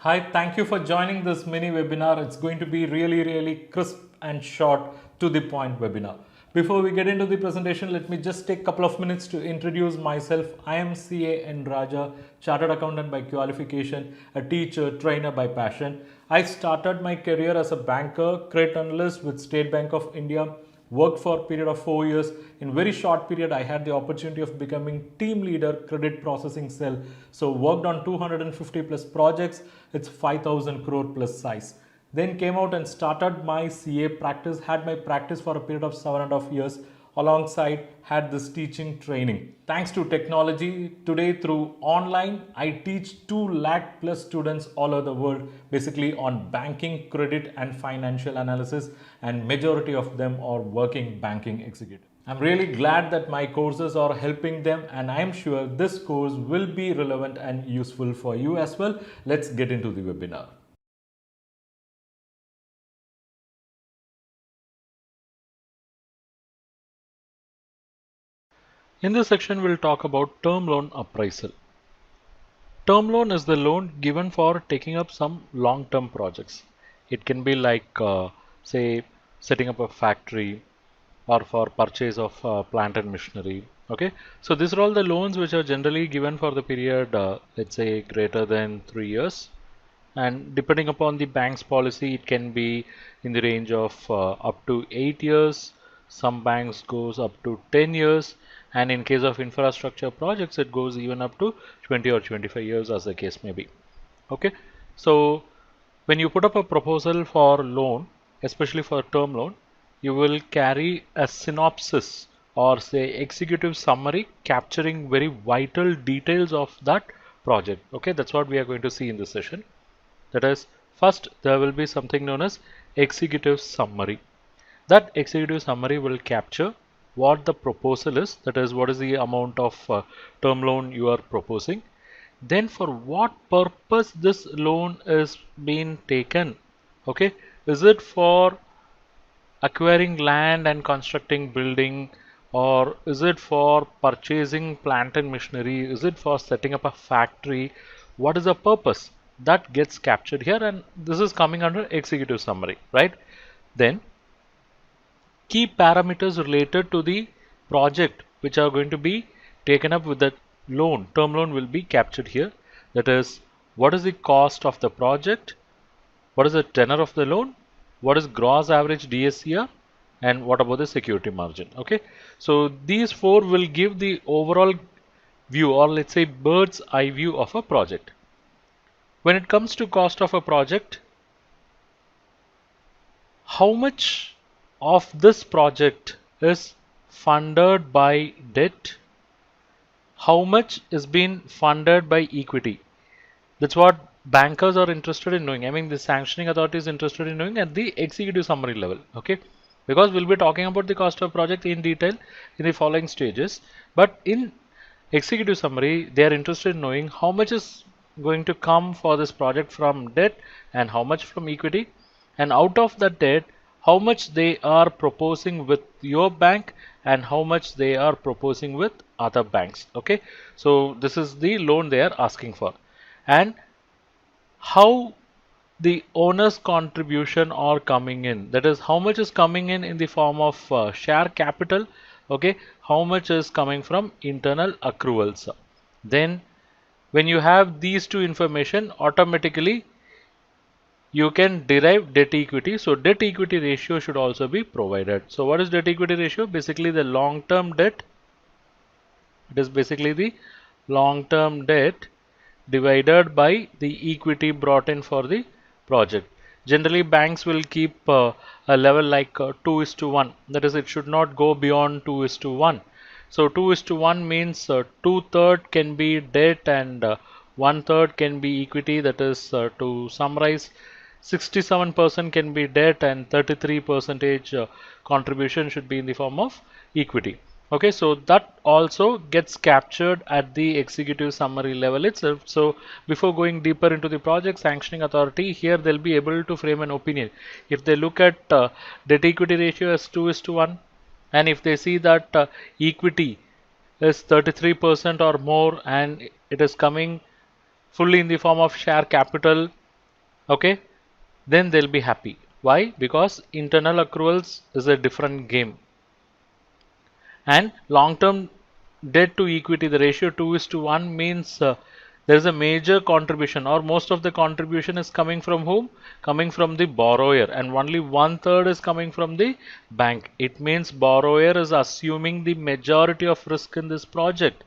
Hi, thank you for joining this mini webinar. It's going to be really crisp and short to the point webinar. Before we get into the presentation, let me just take a couple of minutes to introduce myself. I am CA Nrajca, Chartered Accountant by qualification, a teacher, trainer by passion. I started my career as a banker, credit analyst with State Bank of India. Worked for a period of 4 years. In very short period, I had the opportunity of becoming team leader credit processing cell. So worked on 250 plus projects. It's 5,000 crore plus size. Then came out and started my CA practice. Had my practice for a period of 7.5 years. Alongside had this teaching training. Thanks to technology, today through online, I teach 2 lakh plus students all over the world, basically on banking, credit and financial analysis, and majority of them are working banking executives. I'm really glad that my courses are helping them, and I'm sure this course will be relevant and useful for you as well. Let's get into the webinar. In this section, we'll talk about term loan appraisal. Term loan is the loan given for taking up some long-term projects. It can be like, say, setting up a factory or for purchase of plant and machinery. Okay, so these are all the loans which are generally given for the period, let's say, greater than 3 years. And depending upon the bank's policy, it can be in the range of up to 8 years. Some banks goes up to 10 years, and in case of infrastructure projects, it goes even up to 20 or 25 years as the case may be. Okay, so when you put up a proposal for loan, especially for term loan, you will carry a synopsis or say executive summary capturing very vital details of that project. Okay, that's what we are going to see in this session. That is, first there will be something known as executive summary. That executive summary will capture what the proposal is, that is, what is the amount of term loan you are proposing, then for what purpose this loan is being taken. Okay, is it for acquiring land and constructing building, or is it for purchasing plant and machinery, is it for setting up a factory? What is the purpose? That gets captured here, and this is coming under executive summary, right? Then key parameters related to the project which are going to be taken up with the loan, term loan, will be captured here. That is, what is the cost of the project, what is the tenor of the loan, what is gross average DSCR, and what about the security margin. Okay, so these four will give the overall view, or let's say bird's eye view of a project. When it comes to cost of a project, how much of this project is funded by debt, how much is being funded by equity? That's what bankers are interested in knowing. I mean, the sanctioning authority is interested in knowing at the executive summary level. Okay, because we'll be talking about the cost of project in detail in the following stages, but in executive summary they are interested in knowing how much is going to come for this project from debt and how much from equity, and out of that debt how much they are proposing with your bank and how much they are proposing with other banks. Okay, so this is the loan they are asking for, and how the owner's contribution are coming in, that is how much is coming in the form of share capital. Okay, how much is coming from internal accruals. Then when you have these two information, automatically you can derive debt equity. So debt equity ratio should also be provided. So what is debt equity ratio? Basically the long term debt, it is basically the long term debt divided by the equity brought in for the project. Generally banks will keep a level like 2:1, that is, it should not go beyond 2:1. So 2:1 means 2/3 can be debt and 1/3 can be equity. That is, to summarize, 67% can be debt and 33% contribution should be in the form of equity. Okay, so that also gets captured at the executive summary level itself. So before going deeper into the project, sanctioning authority here they'll be able to frame an opinion. If they look at debt equity ratio as 2:1, and if they see that equity is 33% or more and it is coming fully in the form of share capital, okay, then they'll be happy. Why? Because internal accruals is a different game. And long-term debt to equity, the ratio 2 is to 1 means there is a major contribution, or most of the contribution is coming from whom? Coming from the borrower, and only 1/3 is coming from the bank. It means borrower is assuming the majority of risk in this project,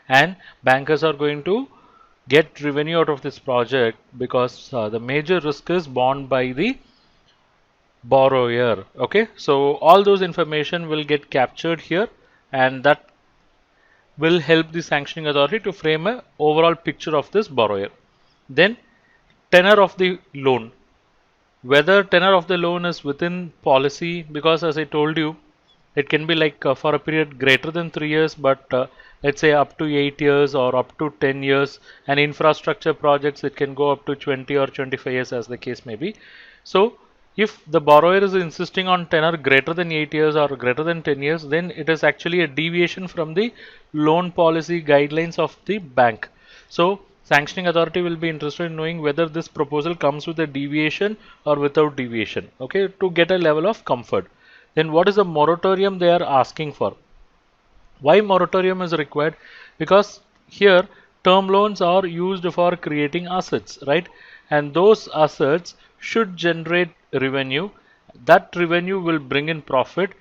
and bankers are going to get revenue out of this project because the major risk is borne by the borrower. Okay, so all those information will get captured here, and that will help the sanctioning authority to frame a overall picture of this borrower. Then tenor of the loan, whether tenor of the loan is within policy, because as I told you, it can be like for a period greater than 3 years, but let's say up to 8 years or up to 10 years, and infrastructure projects it can go up to 20 or 25 years as the case may be. So if the borrower is insisting on tenor greater than 8 years or greater than 10 years, then it is actually a deviation from the loan policy guidelines of the bank. So sanctioning authority will be interested in knowing whether this proposal comes with a deviation or without deviation, okay, to get a level of comfort. Then what is the moratorium they are asking for? Why moratorium is required? Because here term loans are used for creating assets, right? And those assets should generate revenue. That revenue will bring in profit,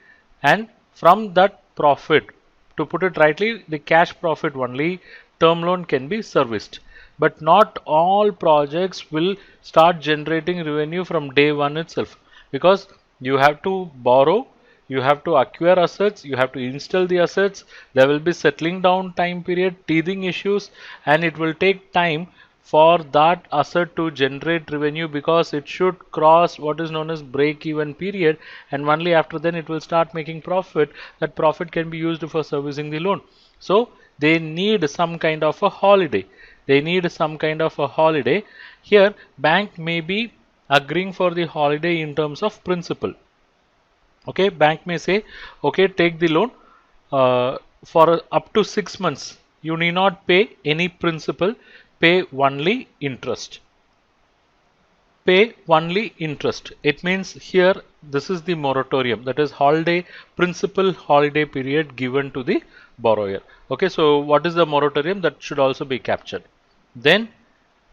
and from that profit, to put it rightly, the cash profit only, term loan can be serviced. But not all projects will start generating revenue from day one itself, because you have to borrow, you have to acquire assets, you have to install the assets, there will be settling down time period, teething issues, and it will take time for that asset to generate revenue, because it should cross what is known as break even period, and only after then it will start making profit. That profit can be used for servicing the loan. So they need some kind of a holiday. They need some kind of a holiday. Here bank may be agreeing for the holiday in terms of principal. Okay, bank may say, okay, take the loan for up to 6 months. You need not pay any principal, pay only interest. Pay only interest. It means here this is the moratorium, that is holiday, principal holiday period given to the borrower. Okay, so what is the moratorium? That should also be captured. Then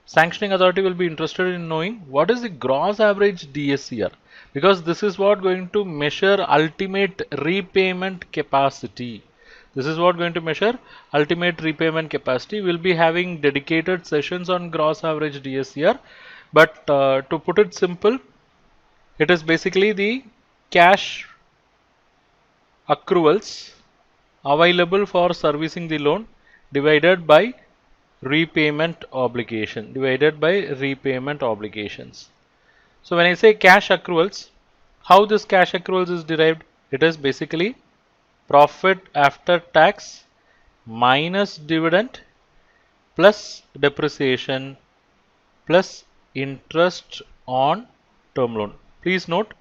sanctioning authority will be interested in knowing what is the gross average DSCR, because this is what going to measure ultimate repayment capacity. This is what going to measure ultimate repayment capacity. We'll be having dedicated sessions on gross average DSCR, but to put it simple, it is basically the cash accruals available for servicing the loan divided by repayment obligations. So when I say cash accruals, how this cash accruals is derived? It is basically profit after tax minus dividend plus depreciation plus interest on term loan. Please note,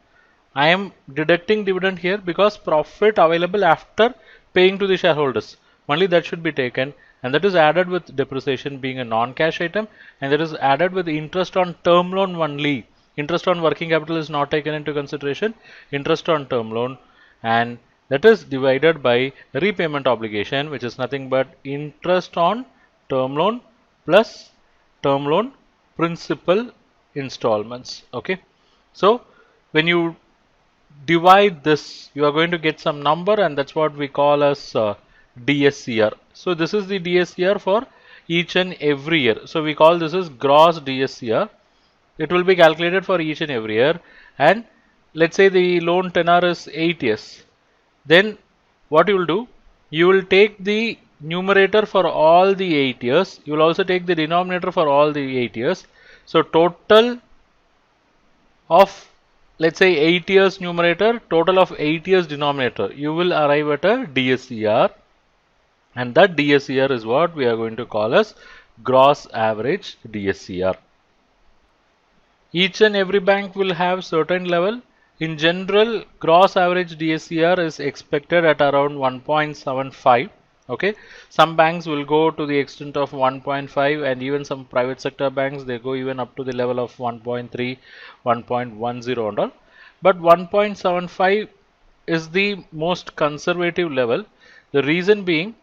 I am deducting dividend here because profit available after paying to the shareholders, only that should be taken, and that is added with depreciation being a non-cash item, and that is added with interest on term loan only. Interest on working capital is not taken into consideration, interest on term loan, and that is divided by repayment obligation, which is nothing but interest on term loan plus term loan principal installments. Okay, so when you divide this, you are going to get some number, and that's what we call as DSCR. So this is the DSCR for each and every year. So we call this as gross DSCR. It will be calculated for each and every year, and let's say the loan tenor is 8 years. Then what you will do, you will take the numerator for all the 8 years, you will also take the denominator for all the 8 years. So total of, let's say, 8 years numerator, total of 8 years denominator, you will arrive at a DSCR, and that DSCR is what we are going to call as gross average DSCR. Each and every bank will have certain level. In general, gross average DSCR is expected at around 1.75. Okay, some banks will go to the extent of 1.5, and even some private sector banks, they go even up to the level of 1.3, 1.10 and all. But 1.75 is the most conservative level. The reason being,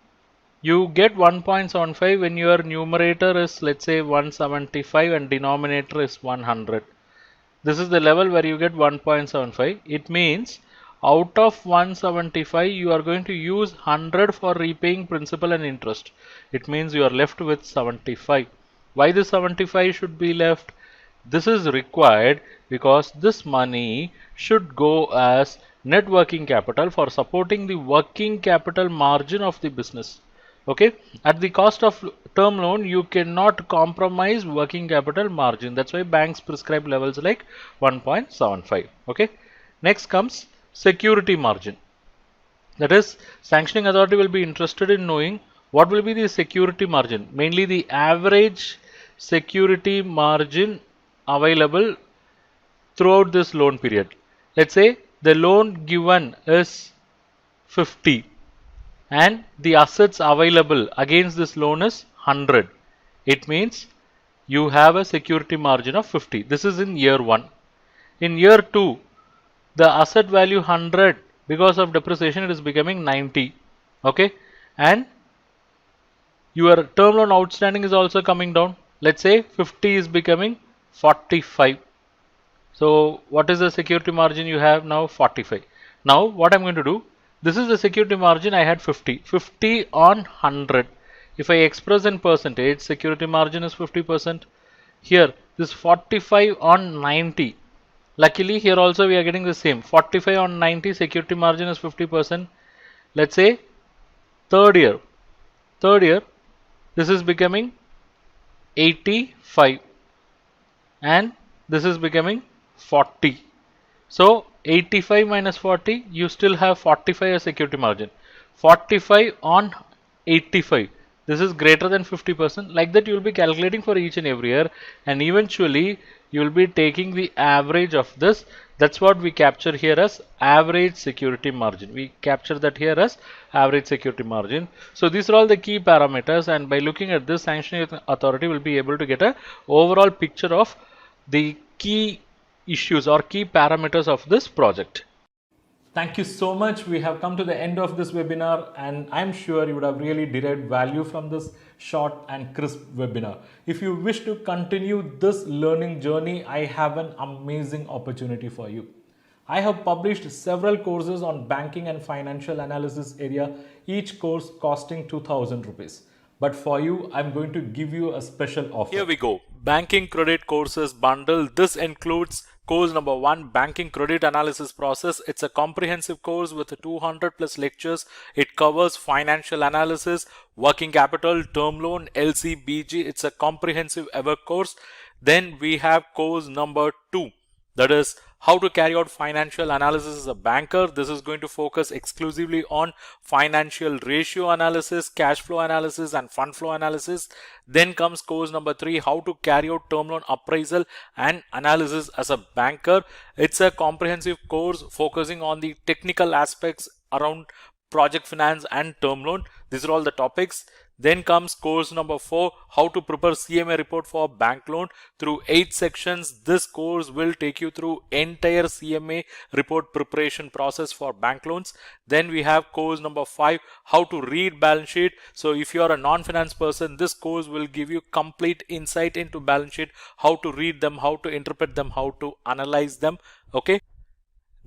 you get 1.75 when your numerator is, let's say, 175 and denominator is 100. This is the level where you get 1.75. It means out of 175, you are going to use 100 for repaying principal and interest. It means you are left with 75. Why the 75 should be left? This is required because this money should go as net working capital for supporting the working capital margin of the business. Okay, at the cost of term loan, you cannot compromise working capital margin. That's why banks prescribe levels like 1.75. Okay, next comes security margin. That is, sanctioning authority will be interested in knowing what will be the security margin, mainly the average security margin available throughout this loan period. Let's say the loan given is 50 and the assets available against this loan is 100. It means you have a security margin of 50. This is in year 1. In year 2, the asset value 100, because of depreciation it is becoming 90. Okay, and your term loan outstanding is also coming down. Let's say 50 is becoming 45. So what is the security margin you have now? 45. Now what I'm going to do, this is the security margin I had 50. 50 on 100. If I express in percentage, security margin is 50%. Here this 45 on 90. Luckily here also we are getting the same. 45 on 90, security margin is 50%. Let's say third year. Third year, this is becoming 85 and this is becoming 40. So 85 minus 40, you still have 45 as security margin. 45 on 85, this is greater than 50%. Like that you will be calculating for each and every year, and eventually you will be taking the average of this. That's what we capture here as average security margin. We capture that here as average security margin. So these are all the key parameters, and by looking at this, sanctioning authority will be able to get a overall picture of the key issues or key parameters of this project. Thank you so much. We have come to the end of this webinar, and I'm sure you would have really derived value from this short and crisp webinar. If you wish to continue this learning journey, I have an amazing opportunity for you. I have published several courses on banking and financial analysis area, each course costing 2000 rupees. But for you, I'm going to give you a special offer. Here we go. Banking credit courses bundle. This includes course number 1, banking credit analysis process. It's a comprehensive course with 200 plus lectures. It covers financial analysis, working capital, term loan, LC, BG. It's a comprehensive ever course. Then we have course number 2. That is how to carry out financial analysis as a banker. This is going to focus exclusively on financial ratio analysis, cash flow analysis and fund flow analysis. Then comes course number 3, how to carry out term loan appraisal and analysis as a banker. It's a comprehensive course focusing on the technical aspects around project finance and term loan. These are all the topics. Then comes course number 4, how to prepare CMA report for bank loan through 8 sections. This course will take you through entire CMA report preparation process for bank loans. Then we have course number 5, how to read balance sheet. So if you are a non-finance person, this course will give you complete insight into balance sheet, how to read them, how to interpret them, how to analyze them. Okay.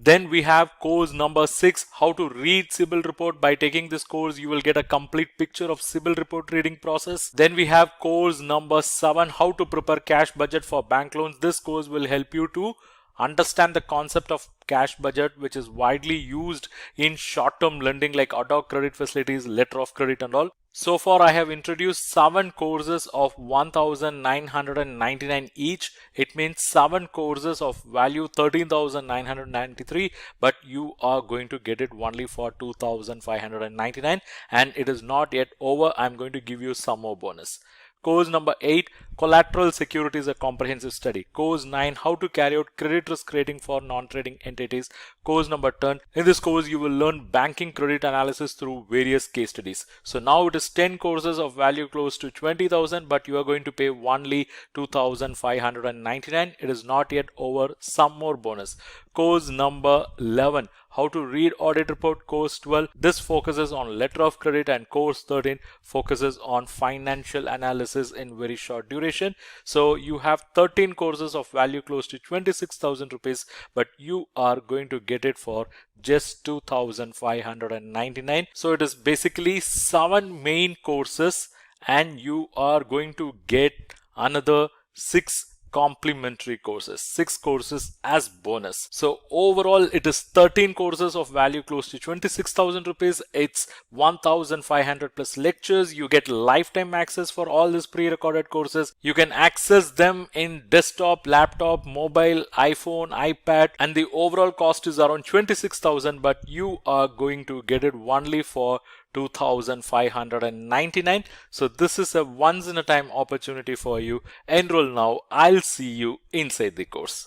Then we have course number 6, how to read CIBIL report. By taking this course, you will get a complete picture of CIBIL report reading process. Then we have course number 7, how to prepare cash budget for bank loans. This course will help you to understand the concept of cash budget, which is widely used in short-term lending like auto credit facilities, letter of credit and all. So far I have introduced 7 courses of 1999 each. It means 7 courses of value 13,993, but you are going to get it only for 2,599, and it is not yet over. I'm going to give you some more bonus. Course number 8, Collateral Securities, a comprehensive study. Course 9, How to carry out credit risk rating for non-trading entities. Course number 10. In this course, you will learn banking credit analysis through various case studies. So now it is 10 courses of value close to 20,000, but you are going to pay only 2,599. It is not yet over. Some more bonus. Course number 11, How to read audit report. Course 12, this focuses on letter of credit, and course 13 focuses on financial analysis in very short duration. So you have 13 courses of value close to 26,000 rupees, but you are going to get it for just 2,599. So it is basically 7 main courses, and you are going to get another 6 complimentary courses, 6 courses as bonus. So overall it is 13 courses of value close to 26,000 rupees. It's 1,500 plus lectures. You get lifetime access for all these pre-recorded courses. You can access them in desktop, laptop, mobile, iPhone, iPad, and the overall cost is around 26,000, but you are going to get it only for 2,599. So this is a once in a time opportunity for you. Enroll now. I'll see you inside the course.